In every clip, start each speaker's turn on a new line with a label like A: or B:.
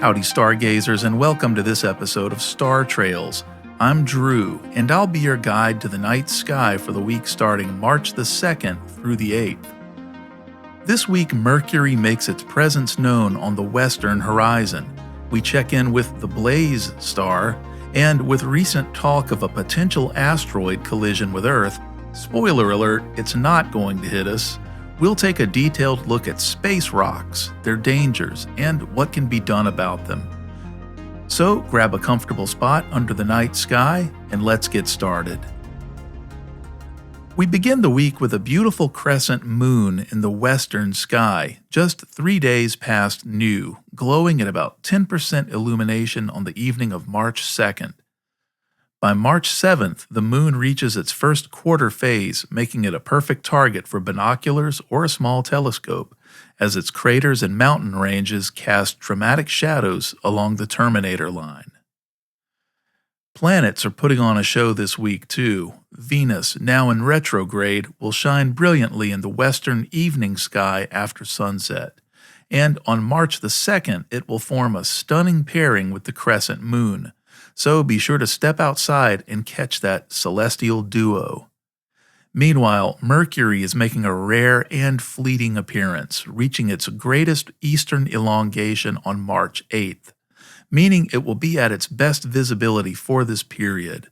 A: Howdy, stargazers, and welcome to this episode of Star Trails. I'm Drew, and I'll be your guide to the night sky for the week starting March the 2nd through the 8th. This week, Mercury makes its presence known on the western horizon. We check in with the Blaze star, and with recent talk of a potential asteroid collision with Earth, spoiler alert, it's not going to hit us. We'll take a detailed look at space rocks, their dangers, and what can be done about them. So grab a comfortable spot under the night sky and let's get started. We begin the week with a beautiful crescent moon in the western sky, just 3 days past new, glowing at about 10% illumination on the evening of March 2nd. By March 7th, the moon reaches its first quarter phase, making it a perfect target for binoculars or a small telescope, as its craters and mountain ranges cast dramatic shadows along the terminator line. Planets are putting on a show this week, too. Venus, now in retrograde, will shine brilliantly in the western evening sky after sunset, and on March the 2nd, it will form a stunning pairing with the crescent moon. So be sure to step outside and catch that celestial duo. Meanwhile, Mercury is making a rare and fleeting appearance, reaching its greatest eastern elongation on March 8th, meaning it will be at its best visibility for this period.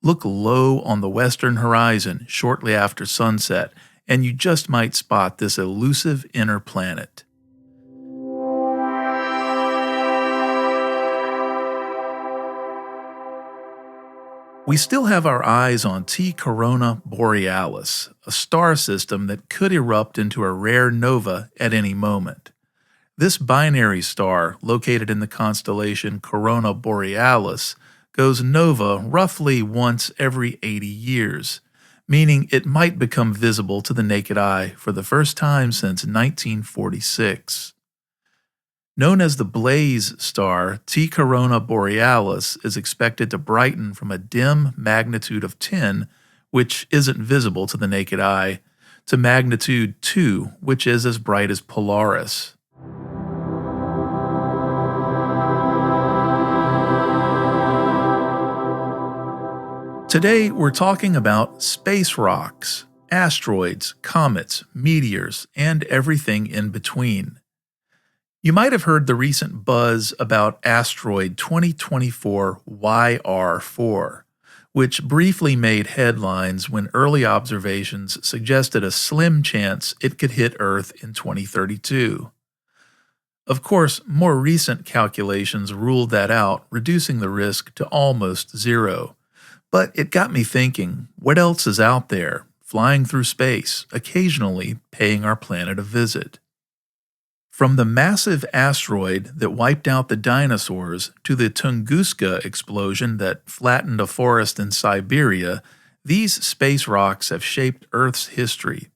A: Look low on the western horizon shortly after sunset, and you just might spot this elusive inner planet. We still have our eyes on T Coronae Borealis, a star system that could erupt into a rare nova at any moment. This binary star, located in the constellation Coronae Borealis, goes nova roughly once every 80 years, meaning it might become visible to the naked eye for the first time since 1946. Known as the Blaze star, T Coronae Borealis is expected to brighten from a dim magnitude of 10, which isn't visible to the naked eye, to magnitude 2, which is as bright as Polaris. Today, we're talking about space rocks, asteroids, comets, meteors, and everything in between. You might have heard the recent buzz about asteroid 2024 YR4, which briefly made headlines when early observations suggested a slim chance it could hit Earth in 2032. Of course, more recent calculations ruled that out, reducing the risk to almost zero. But it got me thinking, what else is out there, flying through space, occasionally paying our planet a visit? From the massive asteroid that wiped out the dinosaurs to the Tunguska explosion that flattened a forest in Siberia, these space rocks have shaped Earth's history.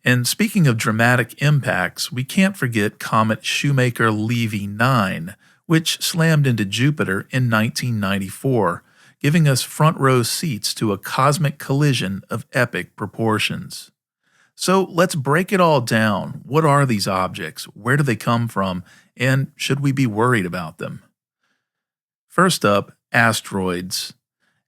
A: And speaking of dramatic impacts, we can't forget comet Shoemaker-Levy 9, which slammed into Jupiter in 1994, giving us front-row seats to a cosmic collision of epic proportions. So let's break it all down. What are these objects? Where do they come from? And should we be worried about them? First up, asteroids.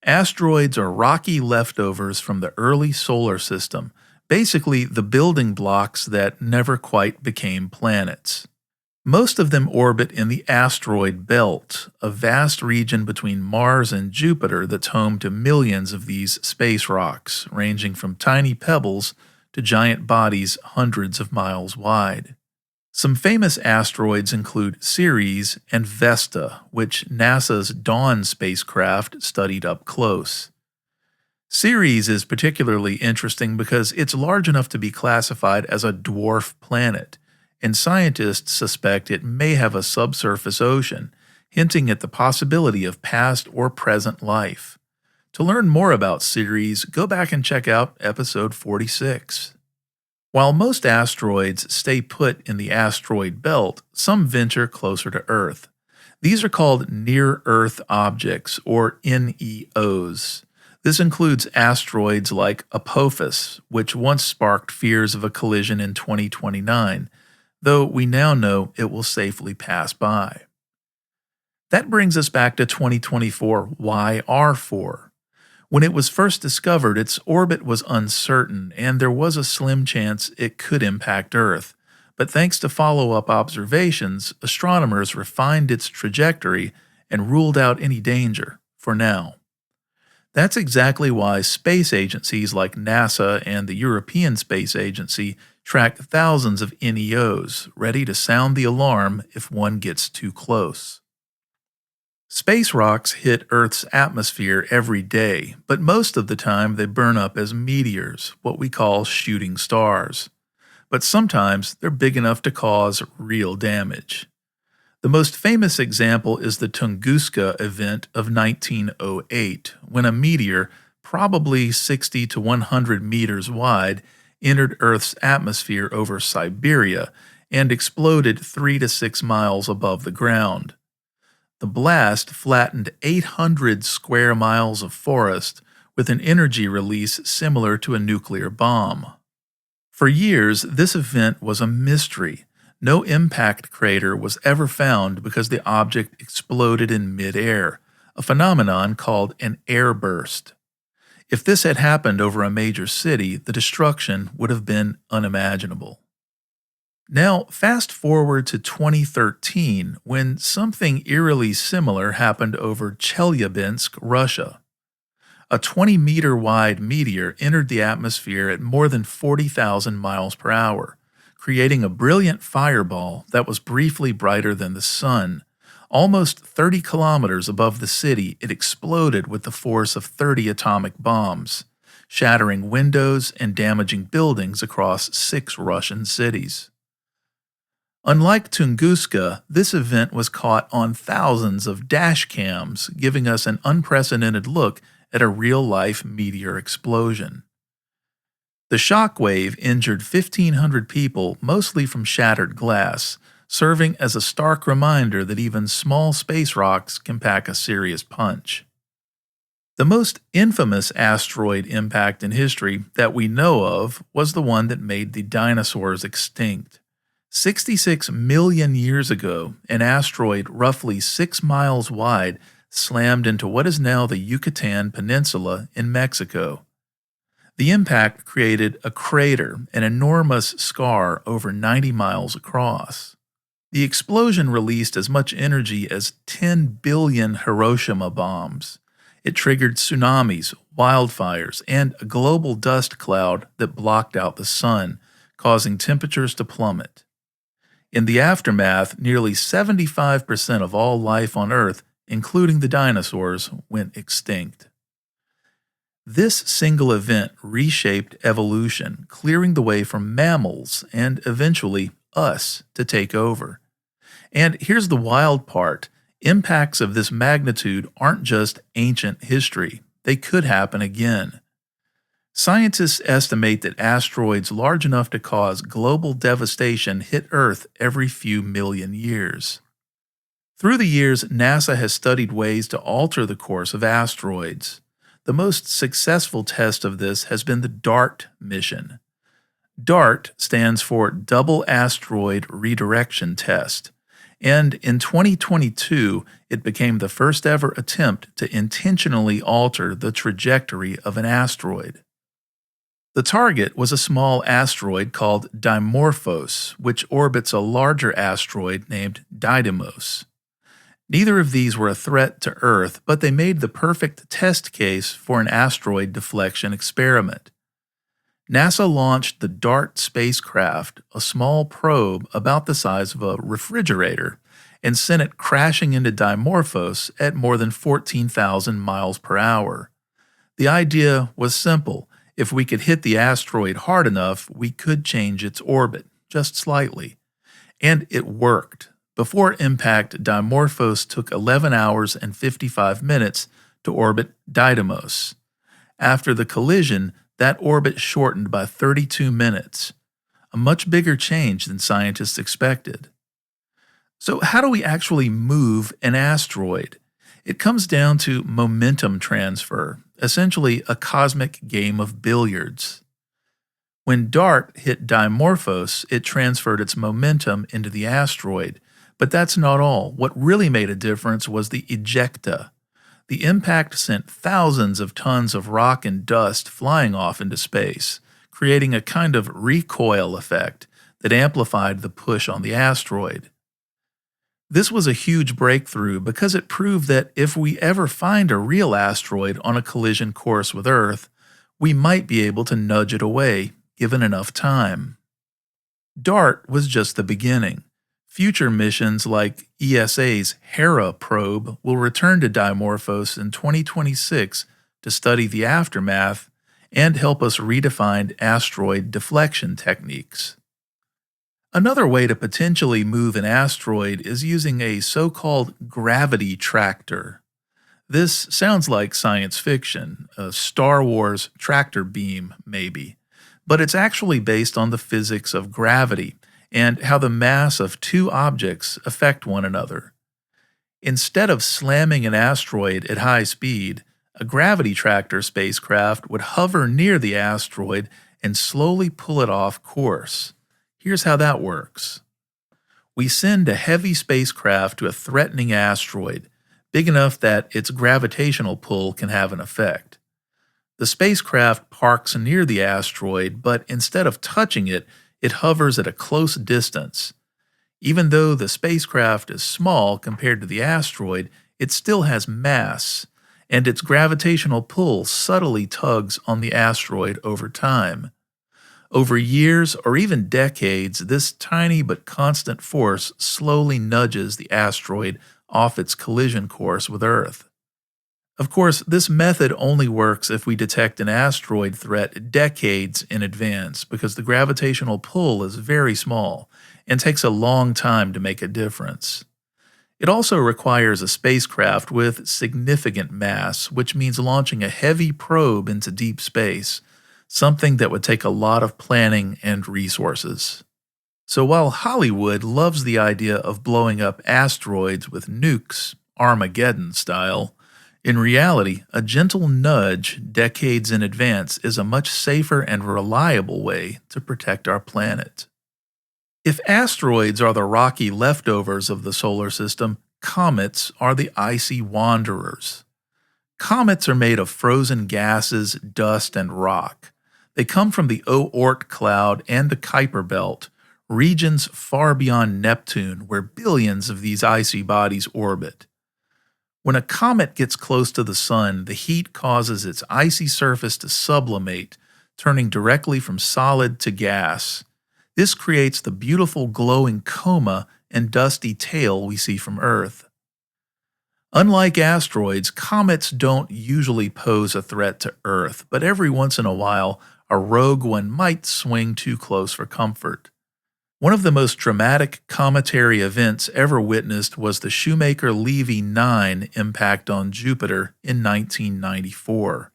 A: Asteroids are rocky leftovers from the early solar system, basically the building blocks that never quite became planets. Most of them orbit in the asteroid belt, a vast region between Mars and Jupiter that's home to millions of these space rocks, ranging from tiny pebbles to giant bodies hundreds of miles wide. Some famous asteroids include Ceres and Vesta, which NASA's Dawn spacecraft studied up close. Ceres is particularly interesting because it's large enough to be classified as a dwarf planet, and scientists suspect it may have a subsurface ocean, hinting at the possibility of past or present life. To learn more about Ceres, go back and check out episode 46. While most asteroids stay put in the asteroid belt, some venture closer to Earth. These are called near-Earth objects, or NEOs. This includes asteroids like Apophis, which once sparked fears of a collision in 2029, though we now know it will safely pass by. That brings us back to 2024 YR4. When it was first discovered, its orbit was uncertain, and there was a slim chance it could impact Earth. But thanks to follow-up observations, astronomers refined its trajectory and ruled out any danger, for now. That's exactly why space agencies like NASA and the European Space Agency track thousands of NEOs, ready to sound the alarm if one gets too close. Space rocks hit Earth's atmosphere every day, but most of the time they burn up as meteors, what we call shooting stars. But sometimes they're big enough to cause real damage. The most famous example is the Tunguska event of 1908, when a meteor, probably 60 to 100 meters wide, entered Earth's atmosphere over Siberia and exploded 3 to 6 miles above the ground. The blast flattened 800 square miles of forest with an energy release similar to a nuclear bomb. For years, this event was a mystery. No impact crater was ever found because the object exploded in midair, a phenomenon called an airburst. If this had happened over a major city, the destruction would have been unimaginable. Now, fast forward to 2013, when something eerily similar happened over Chelyabinsk, Russia. A 20-meter-wide meteor entered the atmosphere at more than 40,000 miles per hour, creating a brilliant fireball that was briefly brighter than the sun. Almost 30 kilometers above the city, it exploded with the force of 30 atomic bombs, shattering windows and damaging buildings across 6 Russian cities. Unlike Tunguska, this event was caught on thousands of dash cams, giving us an unprecedented look at a real-life meteor explosion. The shock wave injured 1,500 people, mostly from shattered glass, serving as a stark reminder that even small space rocks can pack a serious punch. The most infamous asteroid impact in history that we know of was the one that made the dinosaurs extinct. 66 million years ago, an asteroid roughly 6 miles wide slammed into what is now the Yucatan Peninsula in Mexico. The impact created a crater, an enormous scar over 90 miles across. The explosion released as much energy as 10 billion Hiroshima bombs. It triggered tsunamis, wildfires, and a global dust cloud that blocked out the sun, causing temperatures to plummet. In the aftermath, nearly 75% of all life on Earth, including the dinosaurs, went extinct. This single event reshaped evolution, clearing the way for mammals and eventually us to take over. And here's the wild part. Impacts of this magnitude aren't just ancient history. They could happen again. Scientists estimate that asteroids large enough to cause global devastation hit Earth every few million years. Through the years, NASA has studied ways to alter the course of asteroids. The most successful test of this has been the DART mission. DART stands for Double Asteroid Redirection Test, and in 2022, it became the first ever attempt to intentionally alter the trajectory of an asteroid. The target was a small asteroid called Dimorphos, which orbits a larger asteroid named Didymos. Neither of these were a threat to Earth, but they made the perfect test case for an asteroid deflection experiment. NASA launched the DART spacecraft, a small probe about the size of a refrigerator, and sent it crashing into Dimorphos at more than 14,000 miles per hour. The idea was simple. If we could hit the asteroid hard enough, we could change its orbit, just slightly. And it worked. Before impact, Dimorphos took 11 hours and 55 minutes to orbit Didymos. After the collision, that orbit shortened by 32 minutes, a much bigger change than scientists expected. So how do we actually move an asteroid? It comes down to momentum transfer, essentially a cosmic game of billiards. When DART hit Dimorphos, it transferred its momentum into the asteroid, But that's not all. What really made a difference was the ejecta. The impact sent thousands of tons of rock and dust flying off into space, creating a kind of recoil effect that amplified the push on the asteroid. This was a huge breakthrough because it proved that if we ever find a real asteroid on a collision course with Earth, we might be able to nudge it away, given enough time. DART was just the beginning. Future missions like ESA's Hera probe will return to Dimorphos in 2026 to study the aftermath and help us redefine asteroid deflection techniques. Another way to potentially move an asteroid is using a so-called gravity tractor. This sounds like science fiction, a Star Wars tractor beam, maybe, but it's actually based on the physics of gravity and how the mass of two objects affect one another. Instead of slamming an asteroid at high speed, a gravity tractor spacecraft would hover near the asteroid and slowly pull it off course. Here's how that works. We send a heavy spacecraft to a threatening asteroid, big enough that its gravitational pull can have an effect. The spacecraft parks near the asteroid, but instead of touching it, it hovers at a close distance. Even though the spacecraft is small compared to the asteroid, it still has mass, and its gravitational pull subtly tugs on the asteroid over time. Over years or even decades, this tiny but constant force slowly nudges the asteroid off its collision course with Earth. Of course, this method only works if we detect an asteroid threat decades in advance because the gravitational pull is very small and takes a long time to make a difference. It also requires a spacecraft with significant mass, which means launching a heavy probe into deep space, something that would take a lot of planning and resources. So while Hollywood loves the idea of blowing up asteroids with nukes, Armageddon style, in reality, a gentle nudge decades in advance is a much safer and reliable way to protect our planet. If asteroids are the rocky leftovers of the solar system, comets are the icy wanderers. Comets are made of frozen gases, dust, and rock. They come from the Oort cloud and the Kuiper belt, regions far beyond Neptune where billions of these icy bodies orbit. When a comet gets close to the sun, the heat causes its icy surface to sublimate, turning directly from solid to gas. This creates the beautiful glowing coma and dusty tail we see from Earth. Unlike asteroids, comets don't usually pose a threat to Earth, but every once in a while, a rogue one might swing too close for comfort. One of the most dramatic cometary events ever witnessed was the Shoemaker-Levy 9 impact on Jupiter in 1994.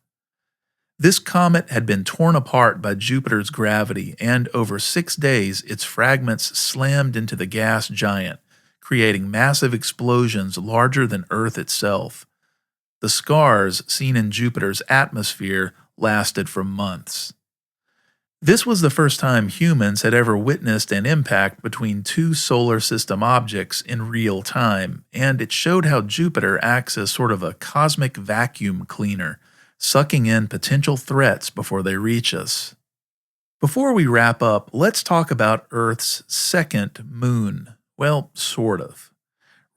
A: This comet had been torn apart by Jupiter's gravity, and over 6 days its fragments slammed into the gas giant, creating massive explosions larger than Earth itself. The scars seen in Jupiter's atmosphere lasted for months. This was the first time humans had ever witnessed an impact between two solar system objects in real time, and it showed how Jupiter acts as sort of a cosmic vacuum cleaner, sucking in potential threats before they reach us. Before we wrap up, let's talk about Earth's second moon. Well, sort of.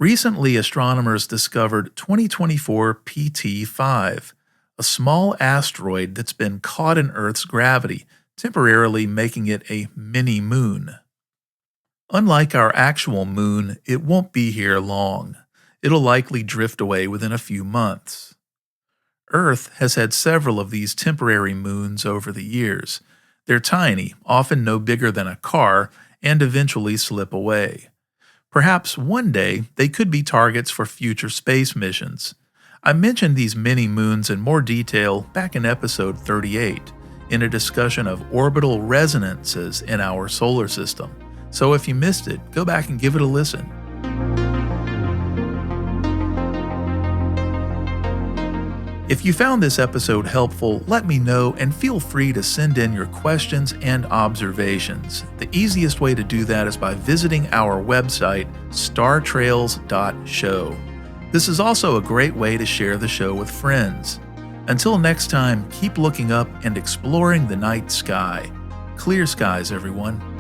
A: Recently, astronomers discovered 2024 PT5, a small asteroid that's been caught in Earth's gravity, temporarily making it a mini-moon. Unlike our actual moon, it won't be here long. It'll likely drift away within a few months. Earth has had several of these temporary moons over the years. They're tiny, often no bigger than a car, and eventually slip away. Perhaps one day they could be targets for future space missions. I mentioned these mini-moons in more detail back in episode 38. In a discussion of orbital resonances in our solar system. So if you missed it, go back and give it a listen. If you found this episode helpful, let me know and feel free to send in your questions and observations. The easiest way to do that is by visiting our website, startrails.show. This is also a great way to share the show with friends. Until next time, keep looking up and exploring the night sky. Clear skies, everyone.